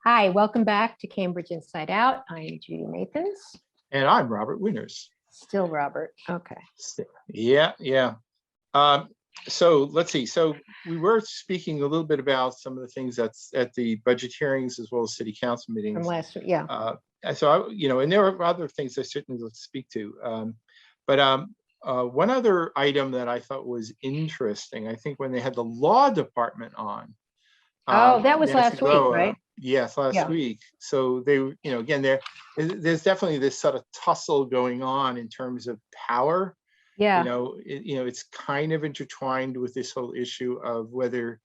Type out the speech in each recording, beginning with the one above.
Hi, welcome back to Cambridge Inside Out. I am Judy Nathans. And I'm Robert Winners. Still Robert. Okay. Yeah. Um, so let's see. So we were speaking a little bit about some of the things that's at the budget hearings as well as city council From meetings. last week, yeah. So and there are other things I certainly would speak to. But one other item that I thought was interesting, I think when they had the law department on. Oh, that was Nancy last week, Loa, right? Yes, last Yeah. week. So they, again, there's definitely this sort of tussle going on in terms of power. Yeah. It's kind of intertwined with this whole issue of whether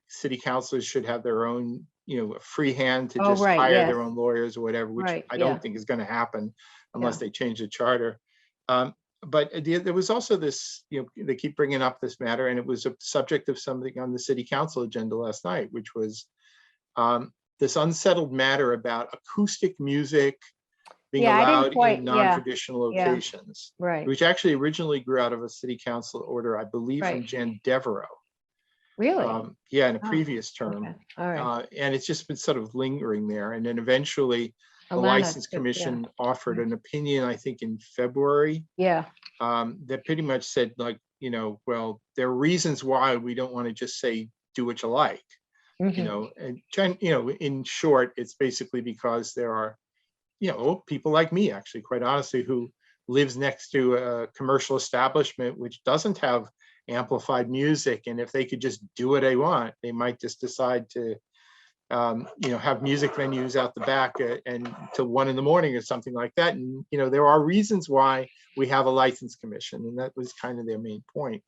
city councilors should have their own, free hand to just right, hire yes. their own lawyers or whatever, which Right, I yeah. don't think is going to happen unless Yeah. they change the charter. But there was also this, they keep bringing up this matter, and it was a subject of something on the city council agenda last night, which was this unsettled matter about acoustic music being Yeah, I didn't allowed quite- in yeah, non-traditional yeah. locations, Right. which actually originally grew out of a city council order, I believe, from Right. Jan Devereaux. Really? Yeah, in a Oh, previous term. Okay. All right. And it's just been sort of lingering there. And then eventually the Alana License took- yeah. Commission offered an opinion, I think in February, Yeah. that pretty much said, like, well, there are reasons why we don't want to just say, do what you like. Mhm. And in short, it's basically because there are, people like me, actually, quite honestly, who lives next to a commercial establishment which doesn't have amplified music, and if they could just do what they want, they might just decide to have music venues out the back and till 1 a.m. or something like that. And there are reasons why we have a license commission, and that was kind of their main point.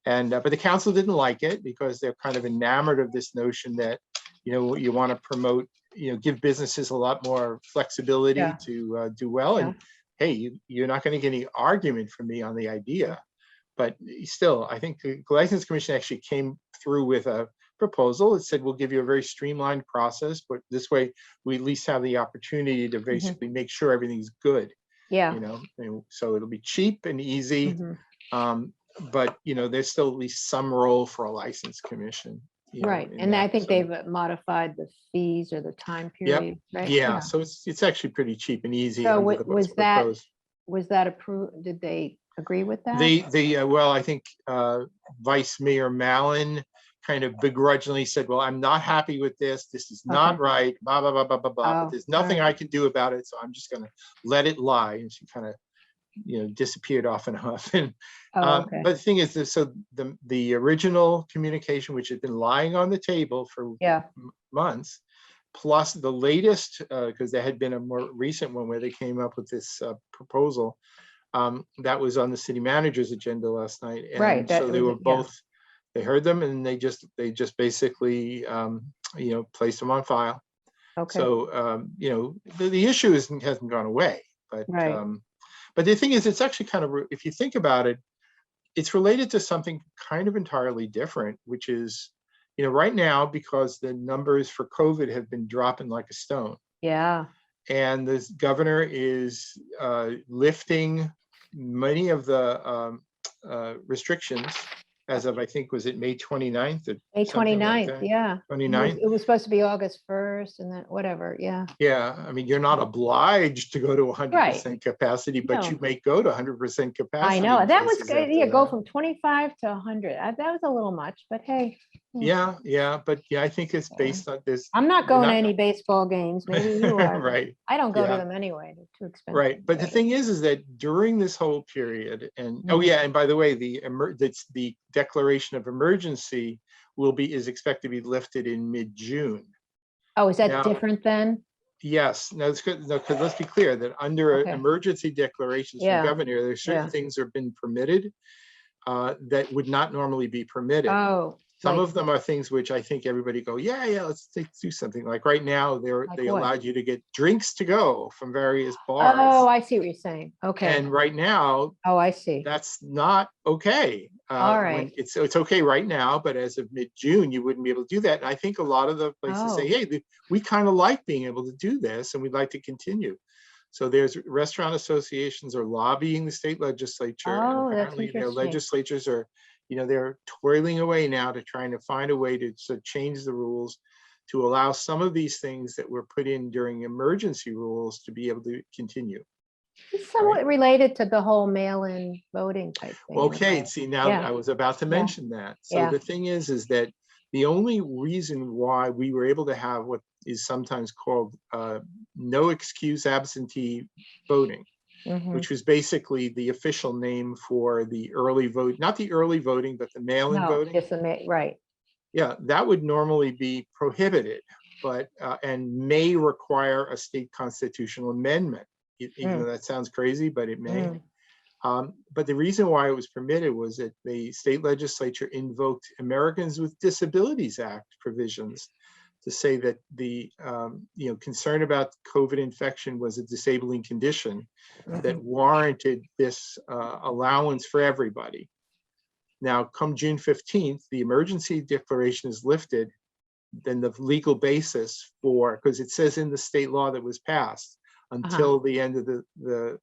And but the council didn't like it because they're kind of enamored of this notion that you want to promote, give businesses a lot more flexibility Yeah. to do well. Yeah. And hey, you're not going to get any argument from me on the idea. But still, I think the License Commission actually came through with a proposal. It said, we'll give you a very streamlined process, but this way we at least have the opportunity to basically make sure everything's good. Yeah. And so it'll be cheap and easy. Mhm. But there's still at least some role for a License Commission. Right. in And that. I think So, they've modified the fees or the time period, right? yeah. So it's actually pretty cheap and easy. So under what's was that proposed. approved? Did they agree with that? Well, I think Vice Mayor Mallon kind of begrudgingly said, well, I'm not happy with this. This is not right, blah, blah, blah, blah, blah, blah. Oh, But there's nothing all I can do about it. So I'm just going to let it lie. And she kind of, disappeared off and off. And, okay. but the thing is, so the original communication, which had been lying on the table for Yeah. months, plus the latest, because there had been a more recent one where they came up with this proposal that was on the city manager's agenda last night. And Right, that so they was- were both, they heard them and they just basically, placed them on file. Okay. So, the issue hasn't gone away, but, Right. but the thing is, it's actually kind of, if you think about it, it's related to something kind of entirely different, which is, right now, because the numbers for COVID have been dropping like a stone. Yeah. And the governor is lifting many of the restrictions as of, I think, was it May 29th? Or May something like 29th, that? yeah. 29th? It was supposed to be August 1st and then whatever, yeah. Yeah, I mean, you're not obliged to go to 100% capacity, but No. you may go to 100% capacity. I know, in that was places good, after yeah, go that. from 25 to 100. That was a little much, but hey. Yeah, but yeah, I think it's based on this. I'm not going not- to any baseball games, maybe you are. but Right. I don't go to Yeah. them anyway, they're too expensive. Right, but the thing is that during this whole period, and oh Mhm. yeah, and by the way, the declaration of emergency is expected to be lifted in mid-June. Oh, is that Now- different then? Yes, no, it's good. No, because let's be clear that under Okay. emergency declarations Yeah. from governor, there's certain Yeah. things that have been permitted that would not normally be permitted. Oh. Some like- of them are things which I think everybody go, yeah, let's do something. Like right now, Like they what? allowed you to get drinks to go from various bars. Oh, I see what you're saying, okay. And right now, Oh, I see. that's not okay. All right. It's okay right now, but as of mid-June, you wouldn't be able to do that. And I think a lot of the places say, Oh. hey, we kind of like being able to do this and we'd like to continue. So there's restaurant associations are lobbying the state legislature. And Oh, that's apparently their interesting. legislatures are, they're toiling away now to trying to find a way to change the rules to allow some of these things that were put in during emergency rules to be able to continue. It's somewhat related to the whole mail-in voting type thing. Okay, see, now Yeah. I was about to mention that. So Yeah. the thing is that the only reason why we were able to have what is sometimes called no excuse absentee voting, which was basically the official name for the early vote, not the early voting, but the mail-in No, voting. just right. Yeah, that would normally be prohibited, but and may require a state constitutional amendment. Even though that sounds crazy, but it may. But the reason why it was permitted was that the state legislature invoked Americans with Disabilities Act provisions to say that the concern about COVID infection was a disabling condition that warranted this allowance for everybody. Now, come June 15th, the emergency declaration is lifted, then the legal basis for, because it says in the state law that was passed, until the end of the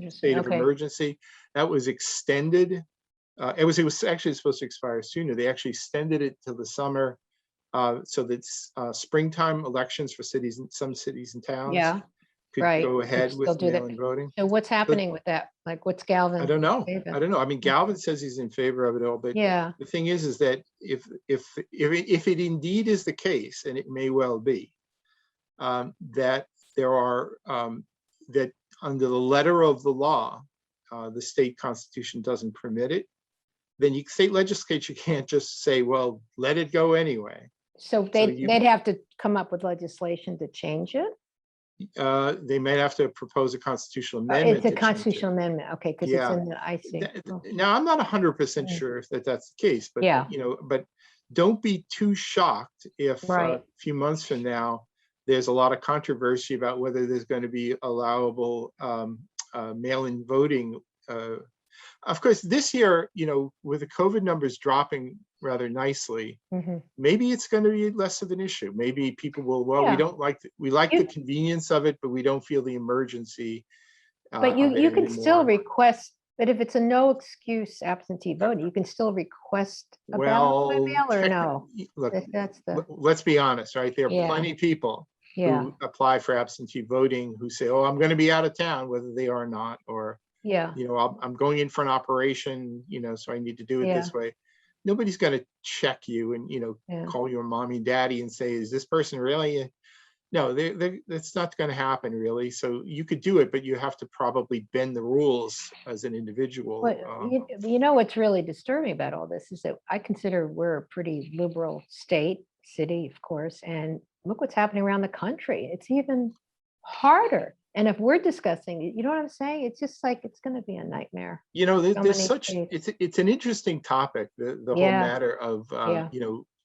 state of emergency, that was extended. It was actually supposed to expire sooner. They actually extended it till the summer, so that springtime elections for cities, some cities and towns, could go ahead with mail-in voting. So what's happening with that? Like, what's Galvin? I don't know. I don't know. I mean, Galvin says he's in favor of it all, but the thing is that if it indeed is the case, and it may well be, that there are that under the letter of the law, the state constitution doesn't permit it, then the state legislature can't just say, well, let it go anyway. So they'd have to come up with legislation to change it? They might have to propose a constitutional amendment. It's a constitutional amendment. Okay, because it's in the Now, I'm not 100% sure if that's the case, but but don't be too shocked if a few months from now there's a lot of controversy about whether there's going to be allowable mail-in voting. Of course, this year, with the COVID numbers dropping rather nicely, maybe it's going to be less of an issue. Maybe people will, we like the convenience of it, but we don't feel the emergency. But you can still request, but if it's a no excuse absentee vote, you can still request a ballot by mail or no? Look, let's be honest, right? There are plenty of people who apply for absentee voting who say, oh, I'm going to be out of town, whether they are or not, or I'm going in for an operation, so I need to do it this way. Nobody's going to check you and call your mommy, daddy, and say, is this person really? No, that's not going to happen, really. So you could do it, but you have to probably bend the rules as an individual. What's really disturbing about all this is that I consider we're a pretty liberal city, of course, and look what's happening around the country. It's even harder. And if we're discussing it, you know what I'm saying? It's just like, it's going to be a nightmare. It's an interesting topic, the whole matter of,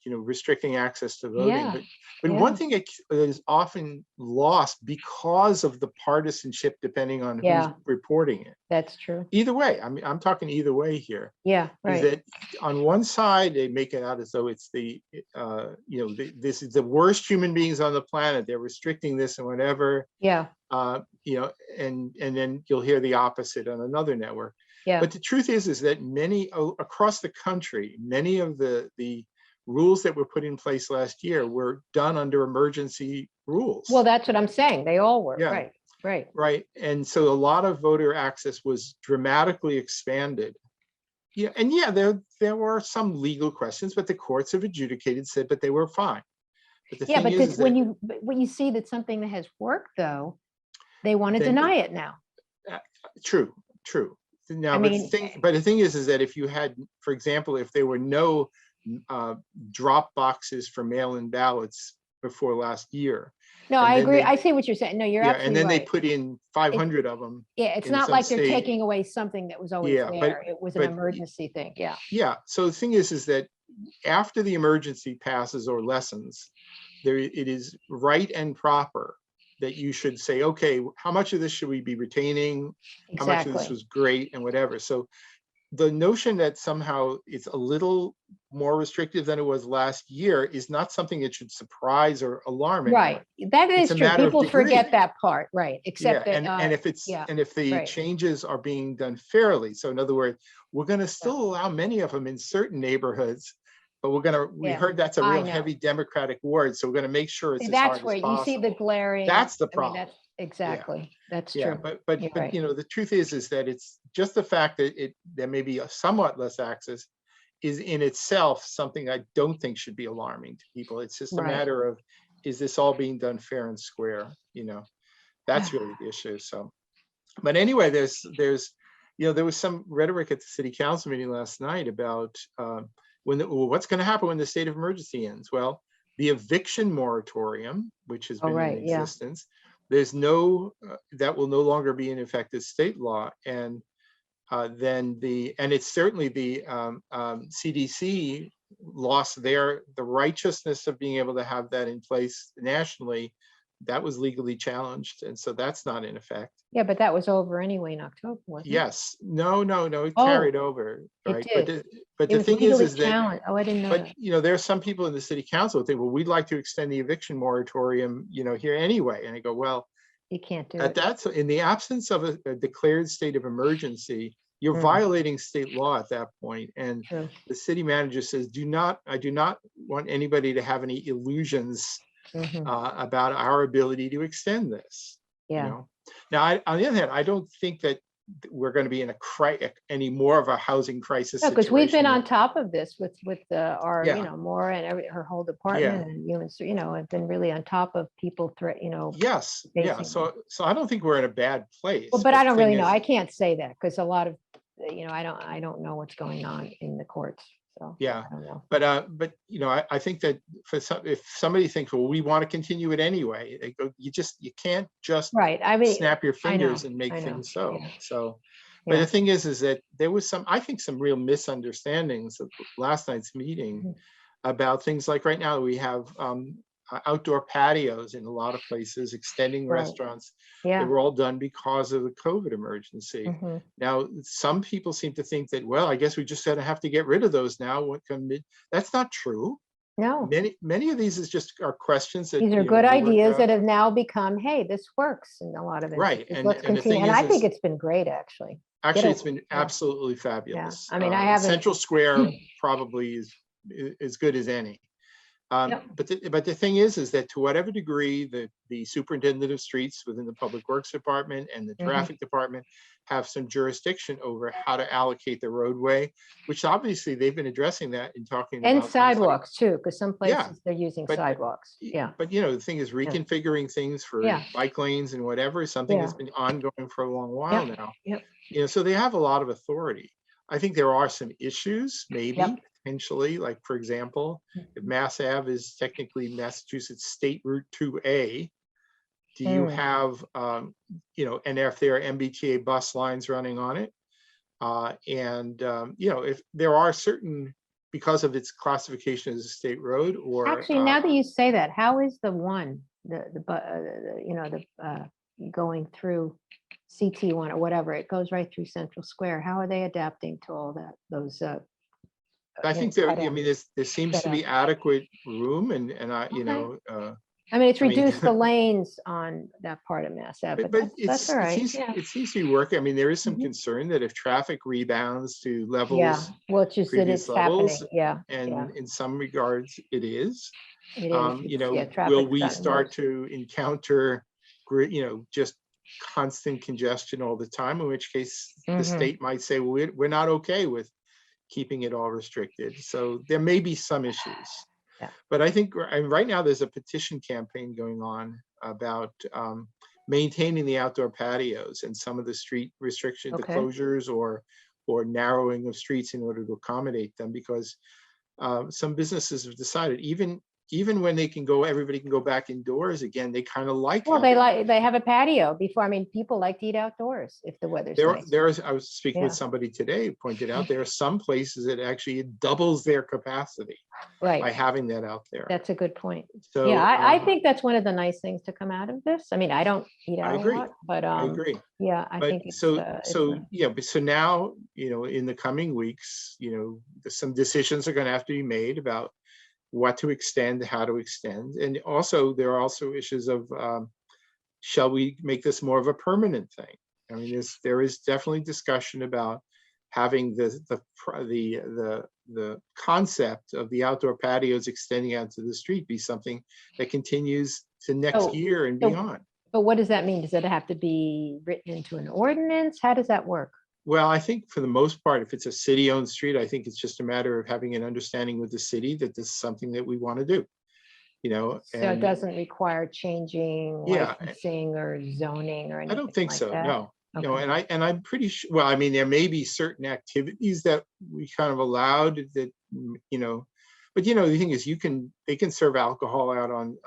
restricting access to voting. But one thing that is often lost because of the partisanship, depending on who's reporting it. That's true. Either way, I mean, I'm talking either way here. Yeah, right. Is that on one side, they make it out as though it's this is the worst human beings on the planet. They're restricting this and whatever. Yeah. And then you'll hear the opposite on another network. Yeah. But the truth is that many across the country, many of the rules that were put in place last year were done under emergency rules. Well, that's what I'm saying. They all were. Yeah. Right. And so a lot of voter access was dramatically expanded. Yeah. And there were some legal questions, but the courts have said, but they were fine. But when you see that something that has worked, though, they want to deny it now. True. Now, but the thing is that if you had, for example, if there were no drop boxes for mail-in ballots before last year. No, I agree. I see what you're saying. No, you're absolutely right. And then they put in 500 of them. Yeah, it's not like they're taking away something that was always there. It was an emergency thing. Yeah. Yeah. So the thing is that after the emergency passes or lessens, it is right and proper that you should say, okay, how much of this should we be retaining? Exactly. How much of this was great and whatever. So the notion that somehow it's a little more restrictive than it was last year is not something that should surprise or alarm anyone. Right. That is true. People forget that part. Right. Except that, and if the changes are being done fairly. So in other words, we're going to still allow many of them in certain neighborhoods but we Yeah, heard that's a I real know. heavy Democratic ward, so we're gonna make sure See, it's as that's hard as where you see the possible. glaring, That's the I mean, problem. that's exactly, that's Yeah, true. You're but right. the truth is that it's just the fact that there may be a somewhat less access is in itself something I don't think should be alarming to people. It's just a Right. matter of, is this all being done fair and square? That's really the issue. So, but anyway, there was some rhetoric at the city council meeting last night about what's going to happen when the state of emergency ends. Well, the eviction moratorium, which has Oh, been in right, yeah. existence, there's no that will no longer be in effect as state law, and it's certainly the CDC lost the righteousness of being able to have that in place nationally. That was legally challenged, and so that's not in effect. Yeah, but that was over anyway in October, wasn't it? Yes, no, it Oh, carried over, it right? did. But It the was thing legally is that, challenged. Oh, I didn't know but that. there are some people in the city council who think, well, we'd like to extend the eviction moratorium, here anyway. And I go, well, You can't do it. that's in the absence of a declared state of emergency, you're Mm, violating state law at that point. And true. the city manager says, I do not want anybody to have any illusions Mhm. about our ability to extend this. Yeah. Now, on the other hand, I don't think that we're going to be in any more of a housing crisis No, because we've been situation. on top of this with our, Yeah, Maura and her whole yeah, department and have been really on top of people yes, yeah. facing. So I don't think we're in a bad place. Well, but I the don't thing really know. is, I can't say that because a lot of, I don't know what's going on in the courts. So yeah, I don't know. but I think that if somebody thinks, well, we want to continue it anyway, they go, you can't just Right. I mean, snap your I know. fingers and make I know. things so. Yeah. So, but Yeah. the thing is that there was I think some real misunderstandings of last night's meeting Mhm. about things like right now we have outdoor patios in a lot of places, extending Right. restaurants. They Yeah. were all done because of the COVID emergency. Mhm. Now, some people seem to think that, well, I guess we just have to get rid of those now. That's not true. No, Many of these are questions that these are good we're working ideas out. that have now become, hey, this works in a lot of Right, instances. and Let's the continue. thing And I think is it's been great, actually. Get actually, a, it's been yeah. absolutely Yeah. fabulous. I mean, I haven't. Central Square probably is as good as any. Yep. But the thing is that to whatever degree the superintendent of streets within the public works department and the Mhm. traffic department have some jurisdiction over how to allocate the roadway, which obviously they've been addressing that and talking And about things like, sidewalks too, because some yeah, places they're using but sidewalks. Yeah. but the thing is reconfiguring things for Yeah. bike lanes and whatever is something that's Yeah. been ongoing for a long while Yep. now. Yep. So they have a lot of authority. I think there are some issues, maybe Yep. potentially, like for example, if Mhm. Mass Ave is technically Massachusetts State Route 2A, do you Mm. have, and if there are MBTA bus lines running on it, if there are certain, because of its classification as a state road, or Actually, now that you say that, how is the one, going through CT1 or whatever, it goes right through Central Square. How are they adapting to all that, those, I think there seems to be adequate room, and I, Okay. I mean, it's I mean, reduced the lanes on that part of Mass Ave, but that's all it right. seems Yeah. it seems to be working. I mean, there is some Mhm. concern that if traffic rebounds to Yeah. levels, Well, it's just that previous it's happening. levels, Yeah. and Yeah. in some regards it is, It is. Yeah. will Traffic's we gotten start worse. to encounter, just constant congestion all the time? In which case, the Mhm. state might say, well, we're not okay with keeping it all restricted. So there may be some issues. Yeah. But I think right now there's a petition campaign going on about maintaining the outdoor patios and some of the street restrictions, the Okay. closures or narrowing of streets in order to accommodate them, because some businesses have decided even when everybody can go back indoors again, they kind of like Well, having. they have a patio before. I mean, people like to eat outdoors if the weather's nice. I was speaking with Yeah. somebody today who pointed out there are some places that actually doubles their capacity by Right. having that out there. That's a good point. So Yeah, I think that's one of the nice things to come out of this. I mean, I don't eat I out a agree. lot, but I agree. yeah, I But think it's so nice. yeah, but so now, in the coming weeks, some decisions are going to have to be made about what to extend, how to extend. And also there are also issues of, shall we make this more of a permanent thing? I mean, there is definitely discussion about having the the concept of the outdoor patios extending out to the street be something that continues to next Oh, year and so- beyond. But what does that mean? Does it have to be written into an ordinance? How does that work? Well, I think for the most part, if it's a city-owned street, I think it's just a matter of having an understanding with the city that this is something that we want to do. So it doesn't require changing Yeah, licensing or zoning or I anything don't think like so. that? No, no, Okay. and I'm pretty sure. Well, I mean, there may be certain activities that we kind of allowed that but the thing is, they can serve alcohol out on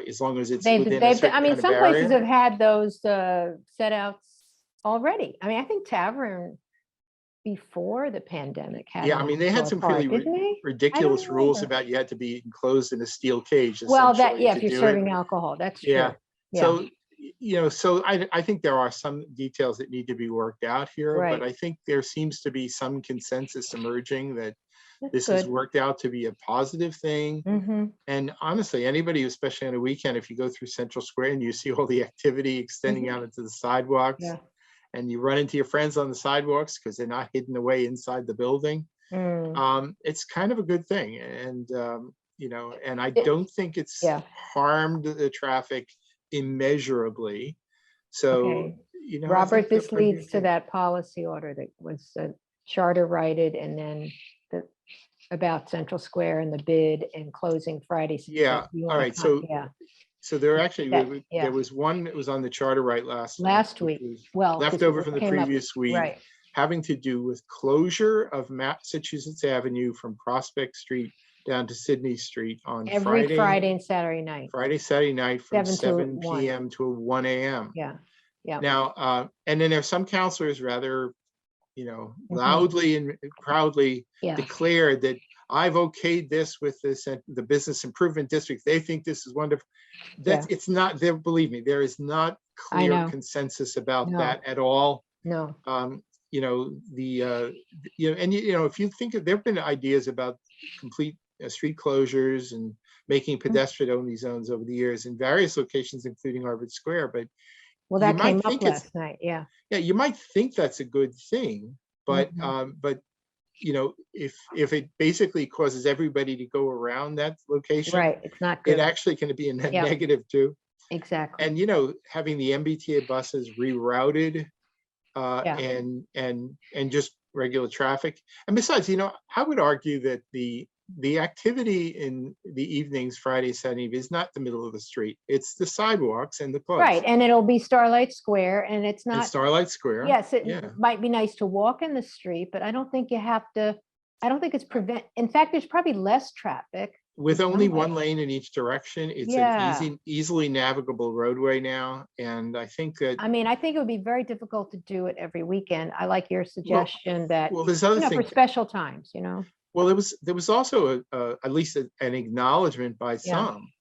as long as it's within a certain I mean, kind of some places area. have had those set outs already. I mean, I think Tavern before the pandemic had Yeah, an I mean, they had outdoor some part, fairly didn't they? I ridiculous don't rules remember. about you had to be enclosed in a steel cage Well, essentially yeah, to if you're do it. serving alcohol, that's Yeah. true. Yeah, So, so I think there are some details that need to be worked out here, but right. I think there seems to be some consensus emerging that That's this has good. worked out to be a positive thing. Mm-hmm. And honestly, anybody, especially on a weekend, if you go through Central Square and you see all the activity extending out into the sidewalks, Yeah. and you run into your friends on the sidewalks because they're not hidden away inside the building, it's kind of a good thing. And and I don't think it's Yeah. harmed the traffic immeasurably. So, Okay. I Robert, think they'll this probably be leads to okay. that policy order that was charter righted, and then the about Central Square and the bid and closing Friday. Yeah. You All want right. to, yeah, So there actually, yeah, there was one that was on the charter right last night, last which week. was Well, left because over it from the came up, previous week, right. having to do with closure of Massachusetts Avenue from Prospect Street down to Sydney Street on Every Friday and Saturday night, Saturday night from 7 to 7 1. p.m. to 1 a.m. Yeah, yeah. Now, and then there's some counselors rather, Mhm. loudly and proudly Yeah, declared that I've okayed this with the business improvement district. They think this is wonderful. yeah. It's not there. Believe me, there is not I clear know. consensus about No, that at all. no. If you think there have been ideas about complete street closures and making pedestrian only zones over the years in various locations, including Harvard Square, but Well, you that came might up think it's last night. Yeah. yeah, you might think that's a good thing, but Mhm. if it basically causes everybody to go around that location, Right. It's not it good. actually can be a net Yeah, negative too. exactly. And having the MBTA buses rerouted Yeah. and just regular traffic. And besides, I would argue that the activity in the evenings, Friday, Saturday, is not the middle of the street. It's the sidewalks and the clubs Right. And it'll be Starlight Square, and it's and not, Starlight Square. yes, it Yeah, might be nice to walk in the street, but I don't think you have to, I don't think it's in fact, there's probably less traffic. with in only some one ways. lane in each direction. It's an Yeah. easily navigable roadway now, and I think that I mean, I think it would be very difficult to do it every weekend. I like your well, suggestion that, there's other for things. special times, Well, there was also at least an acknowledgement by Yeah. some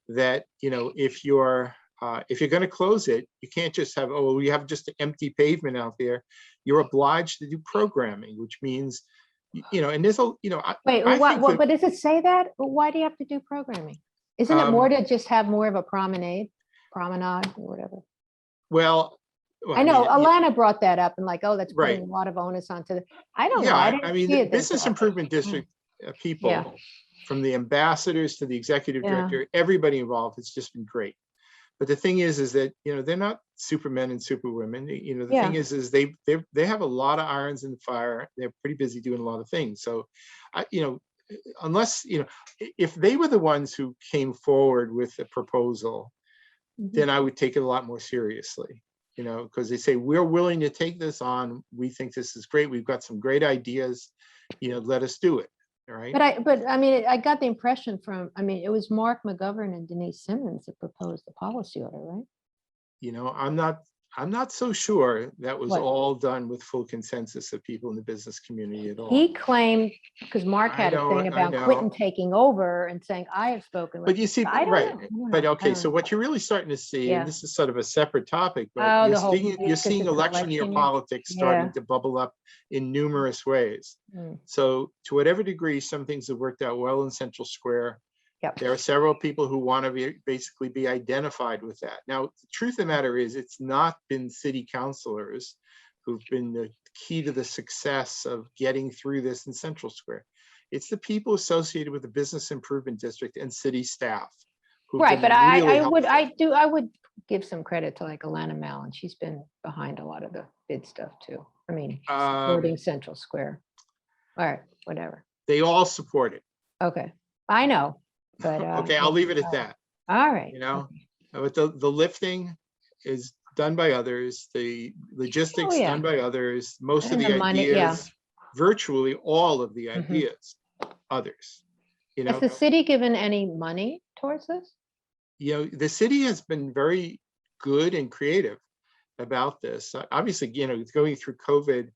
that if you're going to close it, you can't just have you have just an empty pavement out there. You're obliged to do programming, which means and there's Wait, I think that but does it say that? But why do you have to do programming? Isn't it more to just have more of a promenade or whatever? well, I know Alana brought that up and oh, that's right. putting a lot of onus onto I don't know. Yeah, I I didn't mean, see the it that business way. improvement district people, Yeah. from the ambassadors to the executive Yeah. director, everybody involved, it's just been great. But the thing is that they're not supermen and superwomen. The Yeah. thing is they have a lot of irons in the fire. They're pretty busy doing a lot of things. So, unless if they were the ones who came forward with the proposal, then I would take it a lot more seriously. Because they say we're willing to take this on. We think this is great. We've got some great ideas. Let us do it. All right. But I mean, I got the impression it was Mark McGovern and Denise Simmons that proposed the policy order, right? I'm not so sure that was What? all done with full consensus of people in the business community at all. He claimed, because Mark I had a thing know, I about Clinton know. taking over and saying, I have spoken with. But you see, I don't right. know. But I okay, don't so know. what you're really starting to see, and Yeah. this is sort of a separate topic, but Oh, you're the whole seeing because it's election year year. politics starting to bubble up in numerous ways. Mm. So to whatever degree some things have worked out well in Central Square, Yep. there are several people who want to basically be identified with that. Now, the truth of the matter is it's not been city councilors who've been the key to the success of getting through this in Central Square. It's the people associated with the business improvement district and city staff. who've Right, been but really I would give some credit to like Alana Mallon. She's been behind a lot of the bid stuff too. I mean, supporting Central Square. All right, whatever. They all support it. Okay, I know, but. Okay, I'll leave it at that. All right. You know, but the lifting is done by others, the logistics yeah. done by others, most of And the the money, ideas, virtually all of the Mhm. ideas, others. You Has know, the city given any money towards this? the city has been very good and creative about this. Obviously, going through COVID,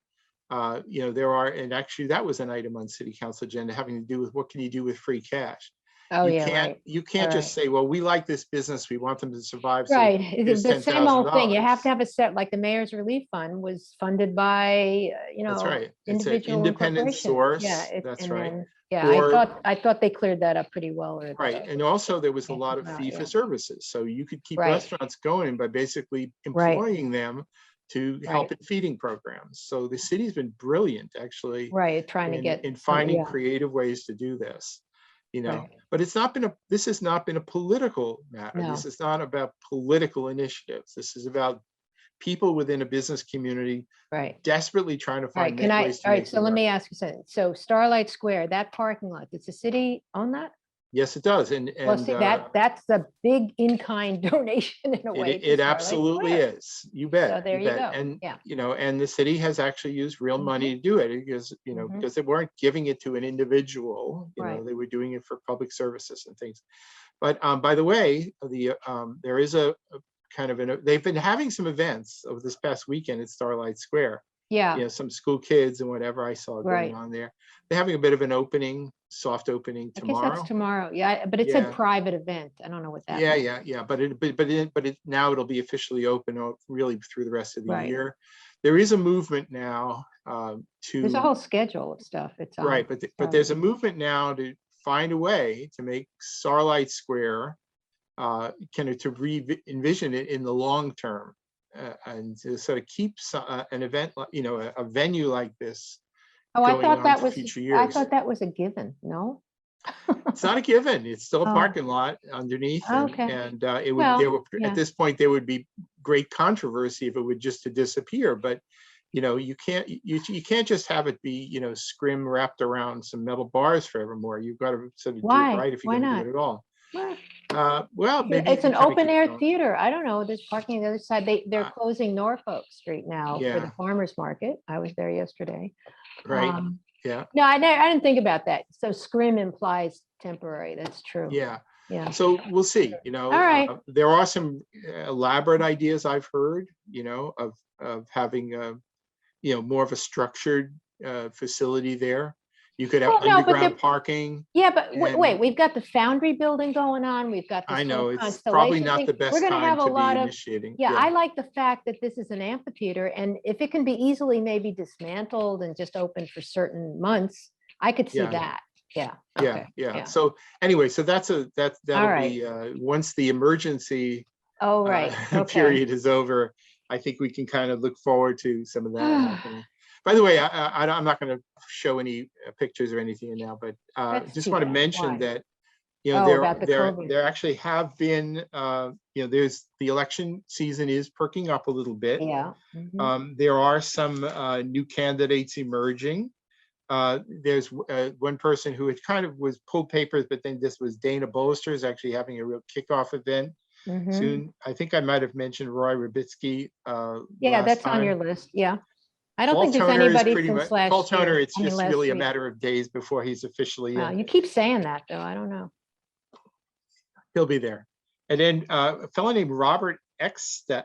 there are, and actually that was an item on city council agenda having to do with what can you do with free cash. Oh, You yeah, can't right. you can't All just say, well, we like this business, we want them to survive, so Right, here's the same old thing. You have to $10,000. have a set, like the mayor's relief fund was funded by, That's right. It's an individual and independent corporations. Yeah, source. That's and right. then, yeah, Or I thought they cleared that up pretty well. Or right, and also there was a yeah, lot of yeah, fee for yeah. services, so you could keep Right. restaurants going by basically Right. employing them to help in feeding programs. So the city's been brilliant, actually, Right, trying to get in some, finding yeah, creative ways to do this. right. But this has not been a political matter. No. This is not about political initiatives. This is about people within a business community Right. desperately trying to All right, find ways to all right, make so it let work. me ask you something. So Starlight Square, that parking lot, does the city own that? Yes, it does. Well, see, that's a big in-kind donation in a way to It Starlight absolutely Square. is. You bet. So there you you bet. go. And Yeah. and the city has actually used real money to do it because Mhm. because they weren't giving it to an individual. Right. They were doing it for public services and things. But by the way, there is a kind of they've been having some events over this past weekend at Starlight Square. Yeah, Some school kids and whatever I saw right. going on there. They're having a bit of an opening, soft opening I guess that's tomorrow. tomorrow. Yeah, but it said Yeah. private event. I don't know what that Yeah, means. yeah. But now it'll be officially open really through the rest of the Right. year. There is a movement now There's a to whole schedule of stuff. It's on. right, but there's a movement now to find a way to make Starlight Square kind of to envision it in the long term and to sort of keep an event like a venue like this Oh, I going thought on that for was, future I years. thought that was a given. No? It's not a given. It's still a Oh. parking lot underneath, Okay. and it would. Well, At this point there would be great controversy if it would just to disappear. But you can't just have it be scrim wrapped around some metal bars forevermore. You've got to sort of do why? it right if you're Why going to not? do it at all. Well, Well, maybe it's you an can kinda open keep air going. theater. I don't know. There's parking on the other side. They're Uh, closing Norfolk Street now for Yeah. the farmer's market. I was there yesterday. Right. Um, Yeah. No, I didn't think about that. So scrim implies temporary. That's true. Yeah. Yeah. So we'll see. All right. There are some elaborate ideas I've heard. Of having more of a structured facility there. You could have Well, no, but underground parking. yeah, but wait, And we've got the Foundry building going on. We've got this I know whole it's probably Constellation not thing. the We're best going to time have a to be lot of, initiating. yeah, I like the fact that this is an amphitheater, and if it can be easily maybe dismantled and just open for certain months, I could see Yeah. that. Yeah. Yeah, Okay. yeah. So anyway, so that'll right. be once the emergency Oh, right. Okay. period is over, I think we can kind of look forward to some of that happening. By the way, I'm not going to show any pictures or anything now, but That's just too want to bad. mention Why? that About the COVID. there actually have been there's the election season is perking up a little bit. Yeah. Mhm. There are some new candidates emerging. There's one person who had kind of was pulled papers, but then this was Dana Bolster is actually having a real kickoff event Mhm. soon. I think I might have mentioned Roy Rubitsky Yeah, last that's on your time. list. Yeah. I don't Paul think there's Toner is anybody pretty since much last Paul Toner. year. It's just last really a week. matter of days before he's officially Wow, in. you keep saying that though. I don't know. He'll be there. And then a fellow named Robert Extet,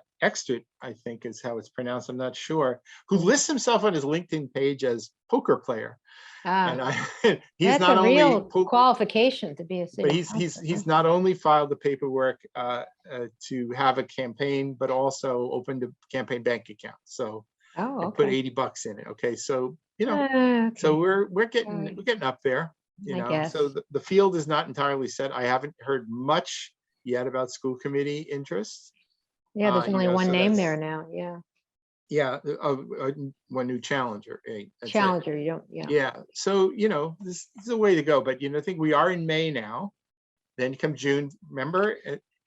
I think is how it's pronounced. I'm not sure. Who lists himself on his LinkedIn page as poker player. And he's That's not a only real qualification to be a city but he's not only filed the paperwork to have a campaign, but also opened a campaign bank account. So and put $80 in it. Okay, so so we're getting up there. I guess. So the field is not entirely set. I haven't heard much yet about school committee interest. Yeah, there's only one so name there now. Yeah. Yeah, one new challenger. That's it. Challenger, you don't, yeah. Yeah. So, this is a way to go. But, I think we are in May now. Then come June, remember,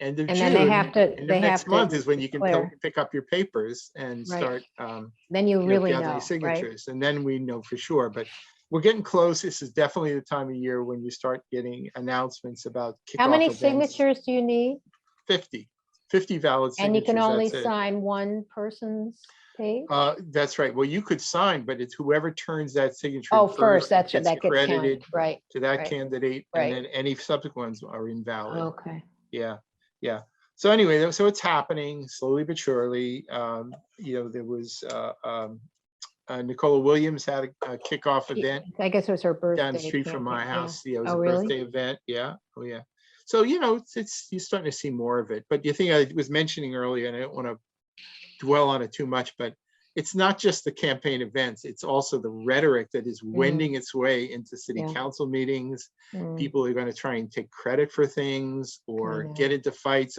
end of And then they have June, to, end they of have next month to is when you can declare, pick up your papers and right. start, Then you really gathering know, right? signatures. And then we know for sure. But we're getting close. This is definitely the time of year when you start getting announcements about How kickoff many events. signatures do you need? 50 valid And you can signatures. only That's it. sign one person's page? That's right. Well, you could sign, but it's whoever turns that signature Oh, in first, that that gets counted, credited right, to that right, candidate, and right. then any subsequent ones are invalid. Okay. Yeah, yeah. So anyway, so it's happening slowly but surely. There was Nicola Williams had a kickoff event I guess it was her birthday. down the street from my campaign, yeah. house. Yeah, it was Oh, a really? birthday event. Yeah. Oh, yeah. So, it's you're starting to see more of it. But the thing I was mentioning earlier, and I don't want to dwell on it too much, but it's not just the campaign events, it's also the rhetoric that is wending its way into city Yeah. council meetings. Mm, People are going to try and take credit for things or know. get into fights.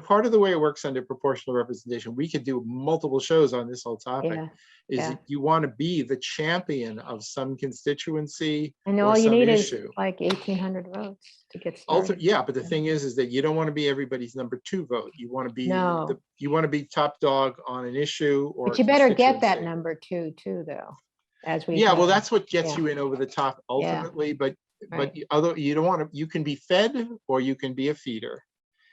Part of the way it works under proportional representation, we could do multiple shows on this whole topic, Yeah. is Yeah. if you want to be the champion of some constituency And or all you some need is issue. like 1,800 votes to get started. Yeah, but the thing is that you don't want to be everybody's number 2 vote. You want to be No. you want to be top dog on an issue or But you better get that constituency. number 2 too, though, as we Yeah, well, know. that's what gets Yeah. you in over the top ultimately. But Right. although you don't want to, you can be fed or you can be a feeder.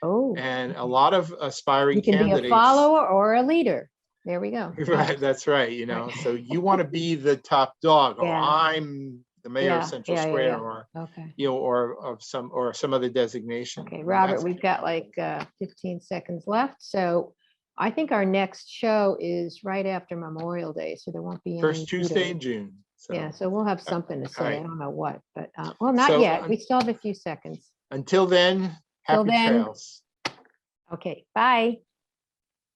Oh, And a lot of aspiring you can be a candidates. follower or a leader. There we go. Right, that's right. Right. So you want to be the top dog. Oh, Yeah. I'm the mayor of Yeah, Central yeah, yeah, Square, yeah. or Okay. or some other designation. Okay, And Robert, that's- we've got like 15 seconds left. So I think our next show is right after Memorial Day, so there won't be any. First Tuesday meeting. in June. So, Yeah, so we'll have something to say. I right. don't know what, but well, not So, yet. We still have a few seconds. until then, Till happy then. trails. Okay, bye.